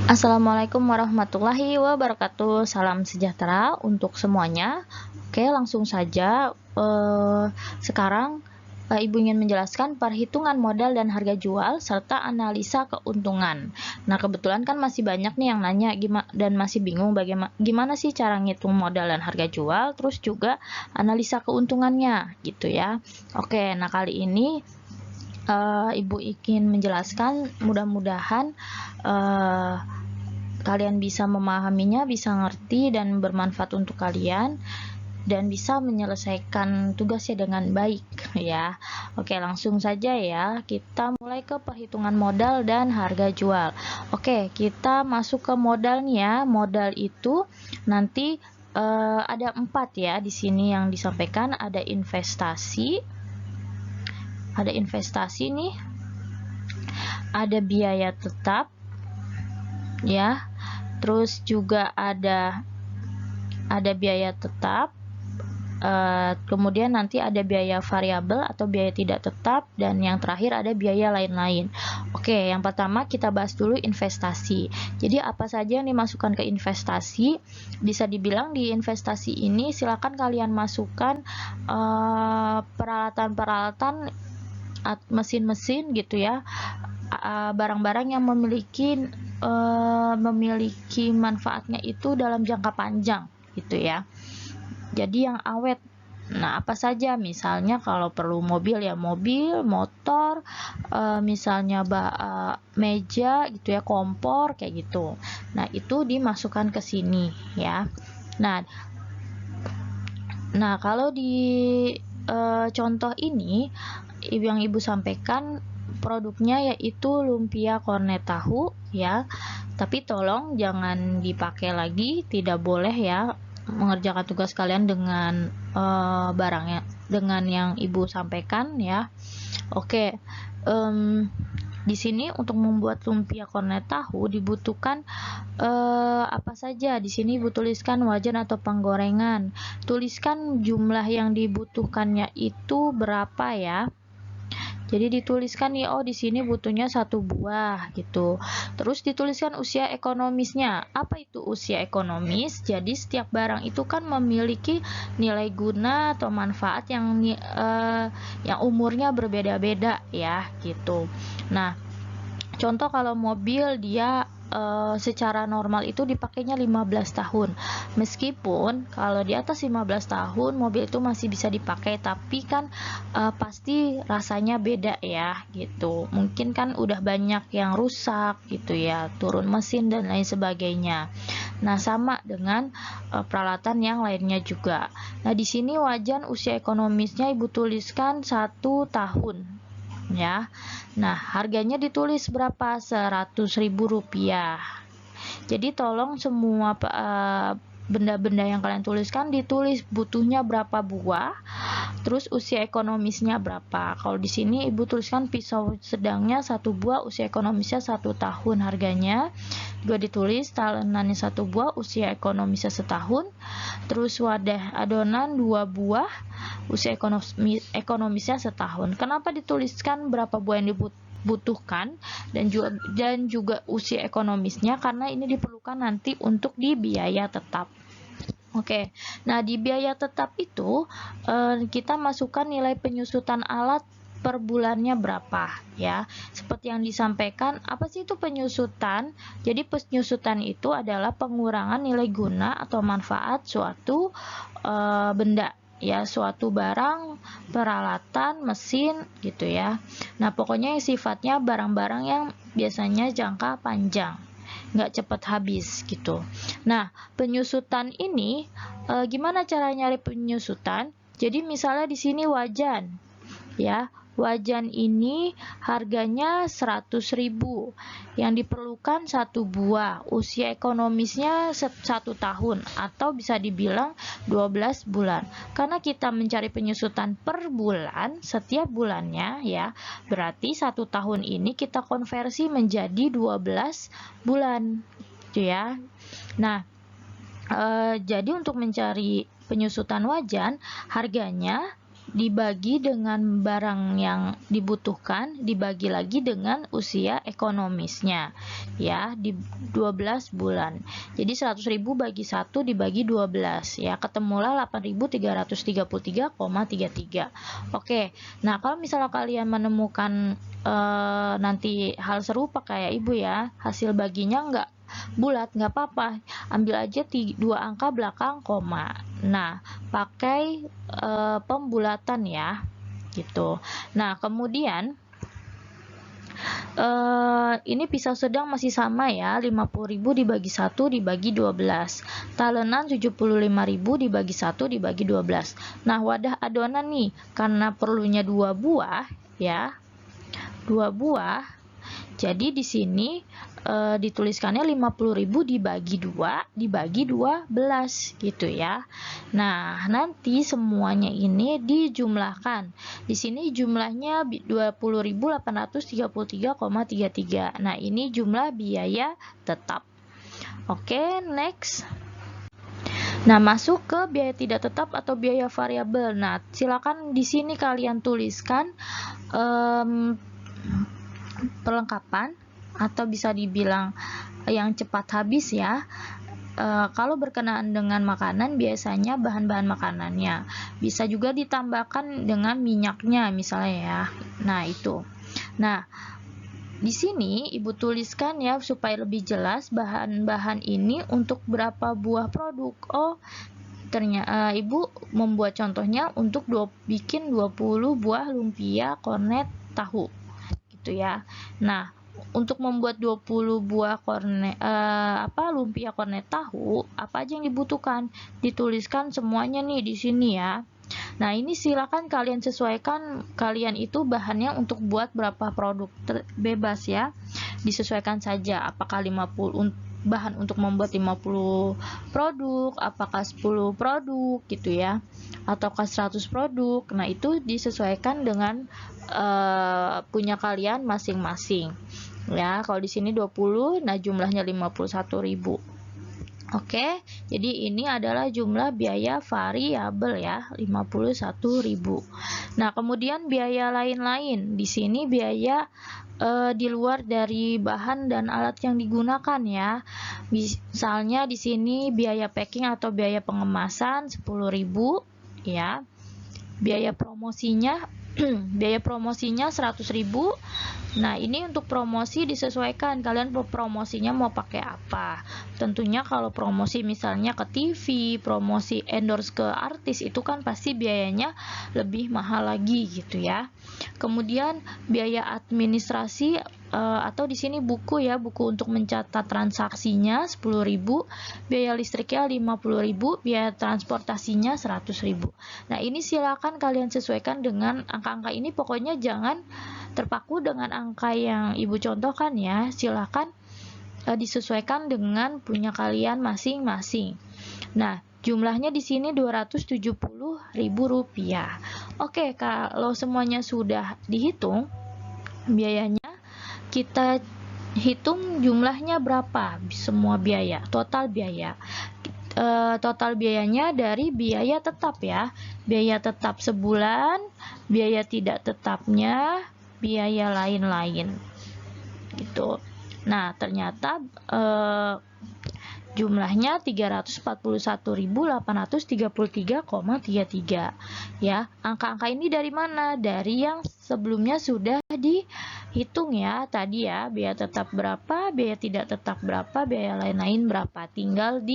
Assalamualaikum warahmatullahi wabarakatuh. Salam sejahtera untuk semuanya. Oke, langsung saja. Sekarang Ibu ingin menjelaskan perhitungan modal dan harga jual serta analisa keuntungan. Nah, kebetulan kan masih banyak nih yang nanya dan masih bingung gimana sih cara ngitung modal dan harga jual, terus juga analisa keuntungannya gitu ya. Oke, nah kali ini Ibu ingin menjelaskan, mudah-mudahan kalian bisa memahaminya, bisa ngerti dan bermanfaat untuk kalian dan bisa menyelesaikan tugasnya dengan baik ya. Oke, langsung saja ya. Kita mulai ke perhitungan modal dan harga jual. Oke, kita masuk ke modalnya. Modal itu nanti ada 4 ya di sini yang disampaikan. Ada investasi nih, ada biaya tetap ya, terus juga ada biaya tetap, kemudian nanti ada biaya variabel atau biaya tidak tetap, dan yang terakhir ada biaya lain-lain. Oke, yang pertama kita bahas dulu investasi. Jadi apa saja yang dimasukkan ke investasi? Bisa dibilang di investasi ini silakan kalian masukkan peralatan-peralatan, mesin-mesin gitu ya, barang-barang yang memiliki manfaatnya itu dalam jangka panjang gitu ya, jadi yang awet. Nah, apa saja? Misalnya kalau perlu mobil ya mobil, motor, misalnya meja gitu ya, kompor kayak gitu. Nah, itu dimasukkan ke sini ya. Nah, kalau di contoh ini yang Ibu sampaikan produknya yaitu lumpia kornet tahu ya. Tapi tolong jangan dipakai lagi, tidak boleh ya mengerjakan tugas kalian dengan barangnya dengan yang Ibu sampaikan ya. Oke. Di sini untuk membuat lumpia kornet tahu dibutuhkan apa saja? Di sini Ibu tuliskan wajan atau penggorengan. Tuliskan jumlah yang dibutuhkannya itu berapa ya. Jadi dituliskan nih, oh di sini butuhnya 1 buah gitu. Terus dituliskan usia ekonomisnya. Apa itu usia ekonomis? Jadi setiap barang itu kan memiliki nilai guna atau manfaat yang umurnya berbeda-beda ya gitu. Nah, contoh kalau mobil dia secara normal itu dipakainya 15 tahun. Meskipun kalau di atas 15 tahun mobil itu masih bisa dipakai, tapi kan pasti rasanya beda ya gitu. Mungkin kan udah banyak yang rusak gitu ya, turun mesin dan lain sebagainya. Nah, sama dengan peralatan yang lainnya juga. Nah, di sini wajan usia ekonomisnya Ibu tuliskan 1 tahun ya. Nah, harganya ditulis berapa? Rp100.000. Jadi tolong semua benda-benda yang kalian tuliskan ditulis butuhnya berapa buah, terus usia ekonomisnya berapa. Kalau di sini Ibu tuliskan pisau sedangnya 1 buah, usia ekonomisnya 1 tahun harganya. Juga ditulis talenannya 1 buah, usia ekonomisnya 1 tahun. Terus wadah adonan 2 buah, usia ekonomisnya 1 tahun. Kenapa dituliskan berapa buah yang dibutuhkan dan juga usia ekonomisnya? Karena ini diperlukan nanti untuk di biaya tetap. Oke, nah di biaya tetap itu kita masukkan nilai penyusutan alat per bulannya berapa ya. Seperti yang disampaikan, apa sih itu penyusutan? Jadi penyusutan itu adalah pengurangan nilai guna atau manfaat suatu benda ya, suatu barang, peralatan, mesin gitu ya. Nah, pokoknya yang sifatnya barang-barang yang biasanya jangka panjang, nggak cepat habis gitu. Nah, penyusutan ini gimana cara nyari penyusutan? Jadi misalnya di sini wajan ya. Wajan ini harganya 100.000. Yang diperlukan 1 buah. Usia ekonomisnya 1 tahun atau bisa dibilang 12 bulan. Karena kita mencari penyusutan per bulan, setiap bulannya ya, berarti 1 tahun ini kita konversi menjadi 12 bulan gitu ya. Nah, jadi untuk mencari penyusutan wajan, harganya dibagi dengan barang yang dibutuhkan, dibagi lagi dengan usia ekonomisnya, ya, di 12 bulan. Jadi 100.000 bagi 1 dibagi 12, ya, ketemulah 8.333,33. Oke, nah kalau misalnya kalian menemukan nanti hal serupa kayak ibu ya, hasil baginya nggak bulat, nggak apa-apa, ambil aja dua angka belakang koma. Nah, pakai pembulatan ya, gitu. Nah, kemudian ini pisau sedang masih sama ya, 50.000 dibagi 1 dibagi 12. Talenan 75.000 dibagi 1 dibagi 12. Nah, wadah adonan nih, karena perlunya 2 buah ya, 2 buah. Jadi di sini dituliskannya 50.000 dibagi 2 dibagi 12 gitu ya. Nah, nanti semuanya ini dijumlahkan. Di sini jumlahnya 20.833,33. Nah, ini jumlah biaya tetap. Oke, next. Nah, masuk ke biaya tidak tetap atau biaya variabel. Nah, silakan di sini kalian tuliskan perlengkapan atau bisa dibilang yang cepat habis ya. Kalau berkenaan dengan makanan, biasanya bahan-bahan makanannya bisa juga ditambahkan dengan minyaknya misalnya ya. Nah, itu. Nah, di sini ibu tuliskan ya supaya lebih jelas bahan-bahan ini untuk berapa buah produk. Oh, ternyata ibu membuat contohnya untuk bikin 20 buah lumpia kornet tahu gitu ya. Nah, untuk membuat 20 buah lumpia kornet tahu, apa aja yang dibutuhkan? Dituliskan semuanya nih di sini ya. Nah, ini silakan kalian sesuaikan, kalian itu bahannya untuk buat berapa produk, bebas ya. Disesuaikan saja apakah 50 bahan untuk membuat 50 produk, apakah 10 produk gitu ya, ataukah 100 produk. Nah, itu disesuaikan dengan punya kalian masing-masing. Ya, kalau di sini 20, nah jumlahnya 51.000. Oke, jadi ini adalah jumlah biaya variabel ya, 51.000. Nah, kemudian biaya lain-lain. Di sini biaya di luar dari bahan dan alat yang digunakan ya. Misalnya di sini biaya packing atau biaya pengemasan 10.000 ya. Biaya promosinya biaya promosinya 100.000. Nah, ini untuk promosi disesuaikan, kalian promosinya mau pakai apa. Tentunya kalau promosi misalnya ke TV, promosi endorse ke artis, itu kan pasti biayanya lebih mahal lagi gitu ya. Kemudian biaya administrasi atau di sini buku ya, buku untuk mencatat transaksinya 10.000, biaya listriknya 50.000, biaya transportasinya 100.000. Nah, ini silakan kalian sesuaikan dengan angka-angka ini, pokoknya jangan terpaku dengan angka yang ibu contohkan ya. Silakan disesuaikan dengan punya kalian masing-masing. Nah, jumlahnya di sini Rp270.000. Oke, kalau semuanya sudah dihitung biayanya, kita hitung jumlahnya berapa semua biaya, total biaya. Total biayanya dari biaya tetap ya, biaya tetap sebulan, biaya tidak tetapnya, biaya lain-lain gitu. Nah, ternyata jumlahnya 341.833,33 ya. Angka-angka ini dari mana? Dari yang sebelumnya sudah dihitung ya tadi ya, biaya tetap berapa, biaya tidak tetap berapa, biaya lain-lain berapa. Tinggal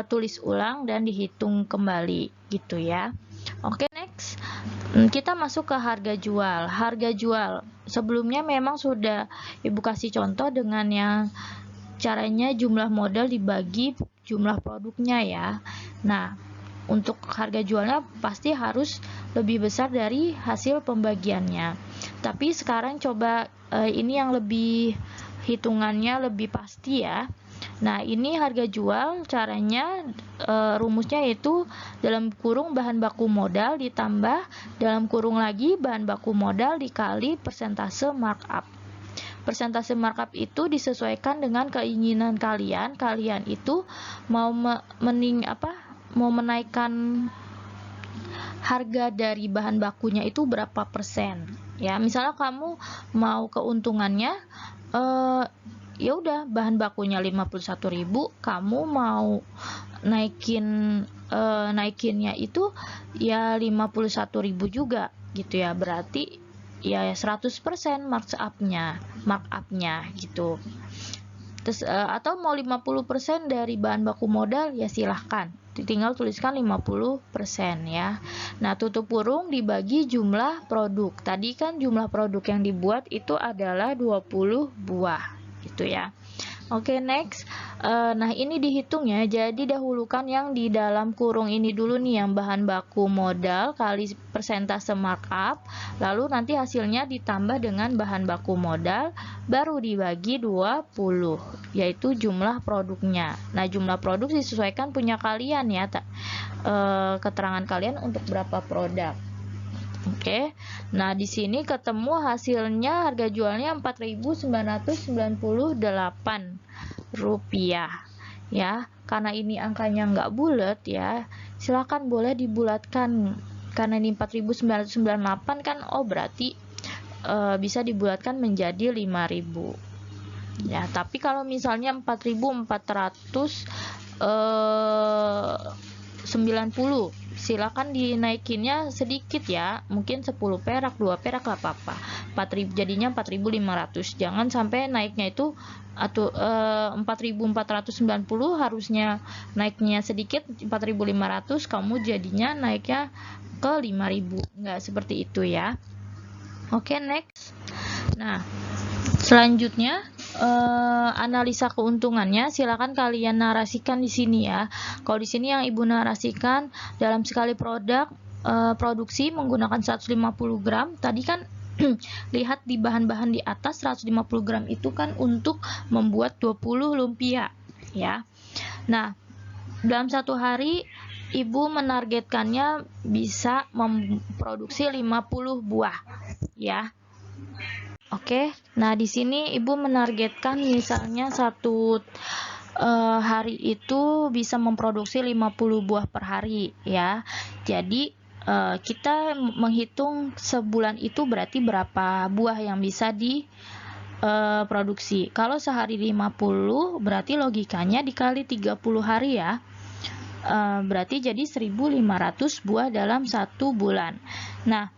tulis ulang dan dihitung kembali gitu ya. Oke, next. Kita masuk ke harga jual. Harga jual sebelumnya memang sudah ibu kasih contoh dengan yang caranya jumlah modal dibagi jumlah produknya ya. Nah, untuk harga jualnya pasti harus lebih besar dari hasil pembagiannya. Tapi sekarang coba ini yang lebih hitungannya lebih pasti ya. Nah, ini harga jual caranya rumusnya yaitu dalam kurung bahan baku modal ditambah dalam kurung lagi bahan baku modal dikali persentase markup. Persentase markup itu disesuaikan dengan keinginan kalian. Kalian itu mau menaikkan harga dari bahan bakunya itu berapa persen. Ya, misalnya kamu mau keuntungannya ya udah bahan bakunya 51.000, kamu mau naikinnya itu ya 51.000 juga gitu ya. Berarti ya 100% markupnya gitu. Terus atau mau 50% dari bahan baku modal ya silahkan, tinggal tuliskan 50% ya. Nah, tutup kurung dibagi jumlah produk. Tadi kan jumlah produk yang dibuat itu adalah 20 buah gitu ya. Oke, next. Nah, ini dihitung ya. Jadi dahulukan yang di dalam kurung ini dulu nih, yang bahan baku modal kali persentase markup. Lalu nanti hasilnya ditambah dengan bahan baku modal, baru dibagi 20, yaitu jumlah produknya. Nah, jumlah produk disesuaikan punya kalian ya, keterangan kalian untuk berapa produk. Oke. Nah, di sini ketemu hasilnya, harga jualnya Rp4.998 ya. Karena ini angkanya nggak bulat ya, silakan boleh dibulatkan. Karena ini 4.998 kan, oh berarti bisa dibulatkan menjadi 5.000 ya. Tapi kalau misalnya 4.490, silakan dinaikinnya sedikit ya, mungkin 10 perak, 2 perak gak apa-apa. 4.000 jadinya 4.500. Jangan sampai naiknya itu atau 4.490 harusnya naiknya sedikit 4.500, kamu jadinya naiknya ke 5.000. Nggak seperti itu ya. Oke, next. Nah, selanjutnya analisa keuntungannya silakan kalian narasikan di sini ya. Kalau di sini yang Ibu narasikan, dalam sekali produksi menggunakan 150 gram. Tadi kan lihat di bahan-bahan di atas, 150 gram itu kan untuk membuat 20 lumpia ya. Nah, dalam satu hari Ibu menargetkannya bisa memproduksi 50 buah ya. Oke, nah di sini Ibu menargetkan misalnya satu hari itu bisa memproduksi 50 buah per hari ya. Jadi kita menghitung sebulan itu berarti berapa buah yang bisa diproduksi. Kalau sehari 50, berarti logikanya dikali 30 hari ya. Berarti jadi 1.500 buah dalam satu bulan. Nah,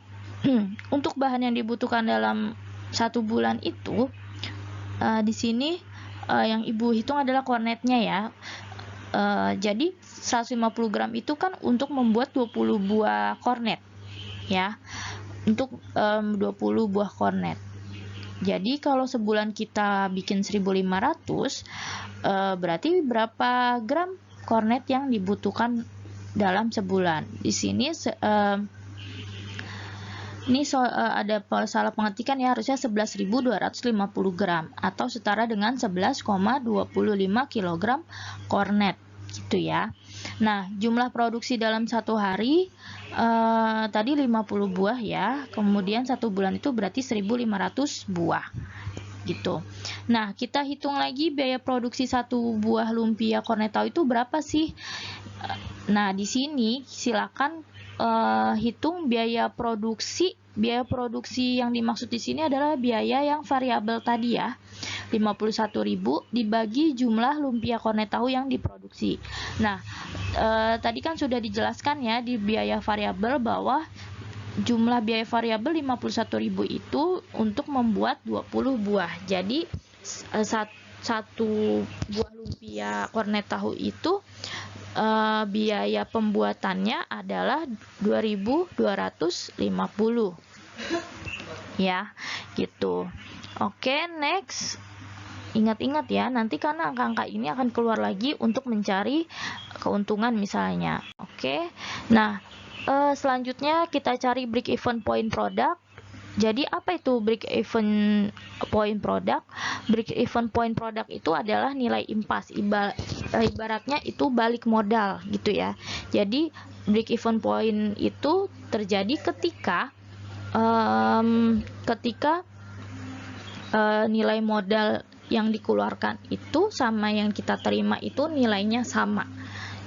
untuk bahan yang dibutuhkan dalam satu bulan itu di sini yang Ibu hitung adalah kornetnya ya. Jadi 150 gram itu kan untuk membuat 20 buah kornet ya, untuk 20 buah kornet. Jadi kalau sebulan kita bikin 1.500, berarti berapa gram kornet yang dibutuhkan dalam sebulan. Di sini ini ada salah pengetikan ya, harusnya 11.250 gram atau setara dengan 11,25 kg kornet gitu ya. Nah, jumlah produksi dalam satu hari tadi 50 buah ya, kemudian satu bulan itu berarti 1.500 buah gitu. Nah, kita hitung lagi biaya produksi satu buah lumpia kornet tahu itu berapa sih? Nah, di sini silakan hitung biaya produksi. Biaya produksi yang dimaksud di sini adalah biaya yang variabel tadi ya, 51.000 dibagi jumlah lumpia kornet tahu yang diproduksi. Nah, tadi kan sudah dijelaskan ya di biaya variabel bahwa jumlah biaya variabel 51.000 itu untuk membuat 20 buah. Jadi satu buah lumpia kornet tahu itu biaya pembuatannya adalah 2.250 ya gitu. Oke, next. Ingat-ingat ya, nanti karena angka-angka ini akan keluar lagi untuk mencari keuntungan misalnya. Oke, nah selanjutnya kita cari break even point product. Jadi apa itu break even point product? Break even point product itu adalah nilai impas, ibaratnya itu balik modal gitu ya. Jadi break even point itu terjadi ketika nilai modal yang dikeluarkan itu sama yang kita terima itu nilainya sama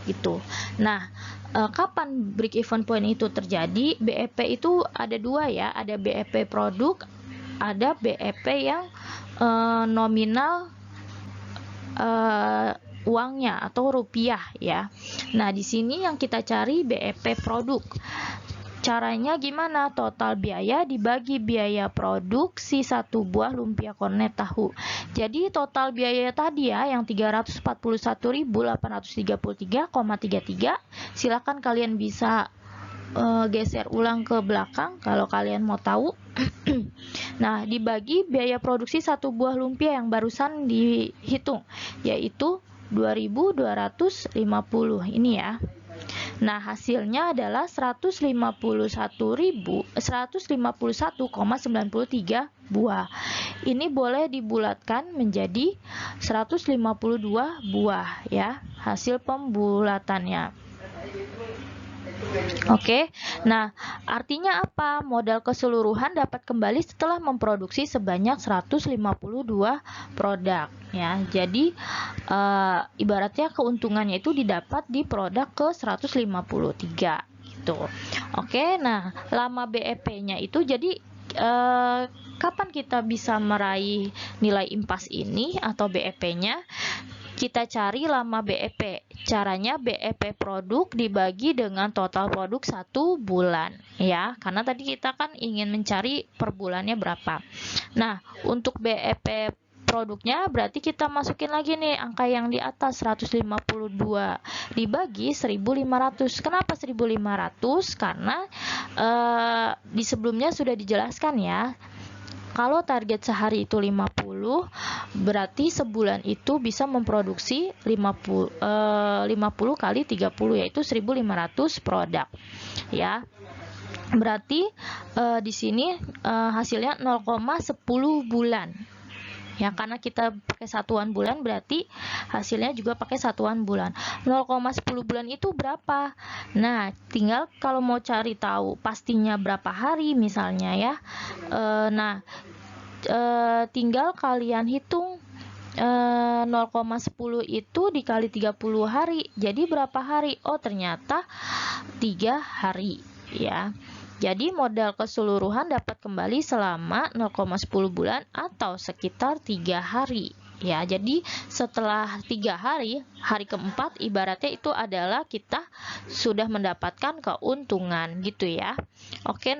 gitu. Nah, kapan break even point itu terjadi? BEP itu ada dua ya, ada BEP produk, ada BEP yang nominal uangnya atau rupiah ya. Nah, di sini yang kita cari BEP produk. Caranya gimana? Total biaya dibagi biaya produksi satu buah lumpia kornet tahu. Jadi total biaya tadi ya yang 341.833,33. Silakan kalian bisa geser ulang ke belakang kalau kalian mau tahu. Nah, dibagi biaya produksi satu buah lumpia yang barusan dihitung, yaitu 2.250 ini ya. Nah, hasilnya adalah 151,93 buah. Ini boleh dibulatkan menjadi 152 buah ya, hasil pembulatannya. Oke, nah artinya apa? Modal keseluruhan dapat kembali setelah memproduksi sebanyak 152 produk ya. Jadi ibaratnya keuntungannya itu didapat di produk ke 153 gitu. Oke, nah lama BEP-nya itu jadi kapan kita bisa meraih nilai impas ini atau BEP-nya? Kita cari lama BEP. Caranya BEP produk dibagi dengan total produk satu bulan ya, karena tadi kita kan ingin mencari per bulannya berapa. Nah, untuk BEP produknya berarti kita masukin lagi nih angka yang di atas 152 dibagi 1.500. Kenapa 1.500? Karena di sebelumnya sudah dijelaskan ya, kalau target sehari itu 50, berarti sebulan itu bisa memproduksi 50 kali 30, yaitu 1.500 produk ya. Berarti di sini hasilnya 0,10 bulan ya, karena kita pakai satuan bulan berarti hasilnya juga pakai satuan bulan. 0,10 bulan itu berapa? Nah, tinggal kalau mau cari tahu pastinya berapa hari misalnya ya, tinggal kalian hitung 0,10 itu dikali 30 hari, jadi berapa hari? Oh, ternyata 3 hari ya. Jadi modal keseluruhan dapat kembali selama 0,10 bulan atau sekitar 3 hari ya. Jadi setelah 3 hari, hari keempat ibaratnya itu adalah kita sudah mendapatkan keuntungan gitu ya. Oke,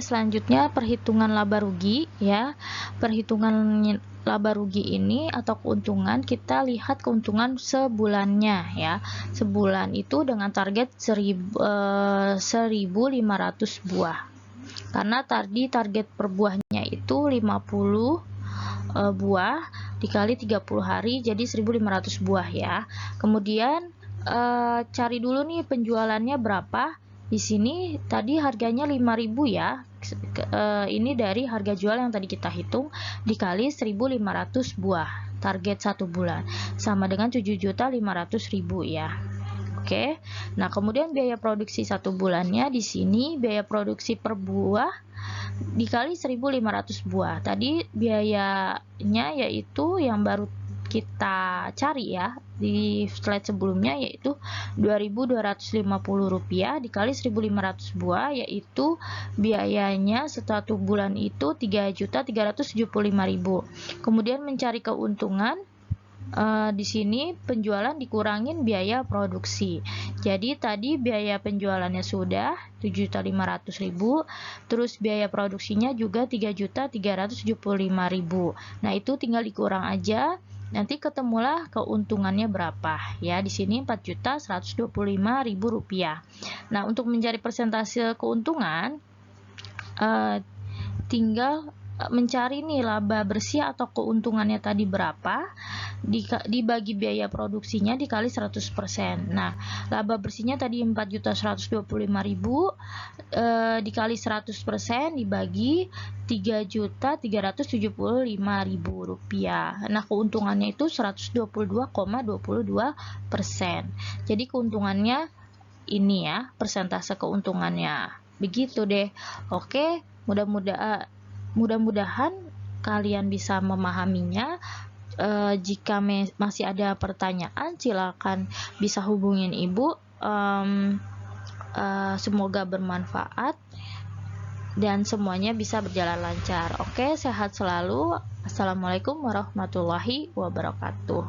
selanjutnya perhitungan laba rugi ya. Perhitungan laba rugi ini atau keuntungan, kita lihat keuntungan sebulannya ya. Sebulan itu dengan target 1.500 buah. Karena tadi target per buahnya itu 50 buah dikali 30 hari, jadi 1.500 buah ya. Kemudian cari dulu nih penjualannya berapa. Di sini tadi harganya 5.000 ya. Ini dari harga jual yang tadi kita hitung dikali 1.500 buah. Target satu bulan sama dengan 7.500.000 ya. Oke. Nah, kemudian biaya produksi satu bulannya di sini biaya produksi per buah dikali 1.500 buah. Tadi biayanya yaitu yang baru kita cari ya di slide sebelumnya, yaitu Rp2.250 dikali 1.500 buah, yaitu biayanya satu bulan itu 3.375.000. Kemudian mencari keuntungan, di sini penjualan dikurangin biaya produksi. Jadi tadi biaya penjualannya sudah 7.500.000, terus biaya produksinya juga 3.375.000. Nah, itu tinggal dikurang aja. Nanti ketemulah keuntungannya berapa ya. Di sini Rp4.125.000. Nah, untuk mencari persentase keuntungan, tinggal mencari nih laba bersih atau keuntungannya tadi berapa, dibagi biaya produksinya dikali 100%. Nah, laba bersihnya tadi 4.125.000 dikali 100% dibagi 3.375.000 Nah, keuntungannya itu 122,22%. Jadi keuntungannya ini ya, persentase keuntungannya. Begitu deh. Oke, mudah-mudahan kalian bisa memahaminya. Jika masih ada pertanyaan, silakan bisa hubungin Ibu. Semoga bermanfaat dan semuanya bisa berjalan lancar. Oke, sehat selalu. Assalamualaikum warahmatullahi wabarakatuh.